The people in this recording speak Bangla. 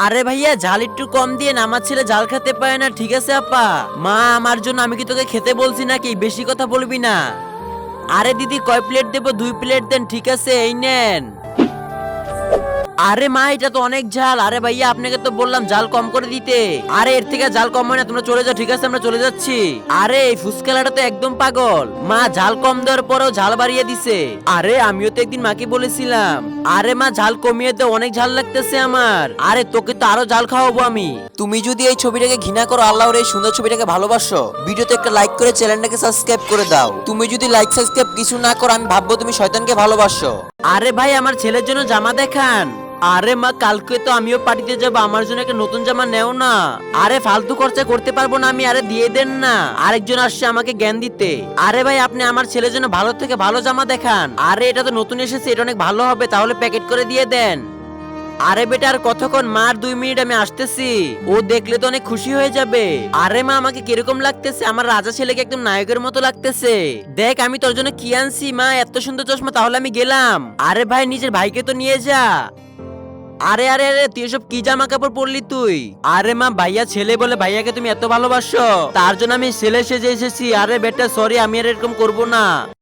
আরে ভাইয়া ঝাল একটু কম দিয়ে না, আমার ছেলে ঝাল খেতে পারে না। ঠিক আছে আপা, মা আমার জন্য, আমি কি তোকে খেতে বলছি নাকি? বেশি কথা বলবি না। আরে দিদি কয় প্লেট দেবো? 2 প্লেট দেন। ঠিক আছে এই নেন। আরে মা এটা তো অনেক ঝাল। আরে ভাইয়া আপনাকে তো বললাম ঝাল কম করে দিতে। আরে এর থেকে ঝাল কম হয় না, তোমরা চলে যাও। ঠিক আছে আমরা চলে যাচ্ছি। আরে এই ফুসকালাটা তো একদম পাগল, মা ঝাল কম দেওয়ার পরেও ঝাল বাড়িয়ে দিছে। আরে আমিও তো একদিন মাকে বলেছিলাম, আরে মা ঝাল কমিয়ে দে, অনেক ঝাল লাগতেছে আমার। আরে তোকে তো আরো ঝাল খাওয়াবো আমি। তুমি যদি এই ছবিটাকে ঘৃণা করো, আল্লাহর এই সুন্দর ছবিটাকে ভালোবাসো, ভিডিওতে একটা লাইক করে চ্যানেলটাকে সাবস্ক্রাইব করে দাও। তুমি যদি লাইক সাবস্ক্রাইব কিছু না করো, আমি ভাববো তুমি শয়তানকে ভালোবাসো। আরে ভাই আমার ছেলের জন্য জামা দেখান। আরে মা কালকে তো আমিও পার্টিতে যাবো, আমার জন্য একটা নতুন জামা নেও না। আরে ফালতু খরচা করতে পারবো না আমি। আরে দিয়ে দেন না, আরেকজন আসছে আমাকে জ্ঞান দিতে। আরে ভাই আপনি আমার ছেলের জন্য ভালো থেকে ভালো জামা দেখান। আরে এটা তো নতুন এসেছে, এটা অনেক ভালো হবে, তাহলে প্যাকেট করে দিয়ে দেন। আরে বেটা আর কতক্ষণ? মার 2 মিনিট, আমি আসতেছি। ও দেখলে তো অনেক খুশি হয়ে যাবে। আরে মা আমাকে কিরকম লাগতেছে? আমার রাজা ছেলেকে একদম নায়কের মতো লাগতেছে। দেখ আমি তোর জন্য কি আনছি। মা এত সুন্দর চশমা, তাহলে আমি গেলাম। আরে ভাই নিজের ভাইকে তো নিয়ে যা। আরে আরে আরে তুই এসব কি জামা কাপড় পরলি তুই? আরে মা ভাইয়া ছেলে বলে ভাইয়াকে তুমি এত ভালোবাসো, তার জন্য আমি ছেলে সেজে এসেছি। আরে বেটা সরি, আমি আর এরকম করবো না।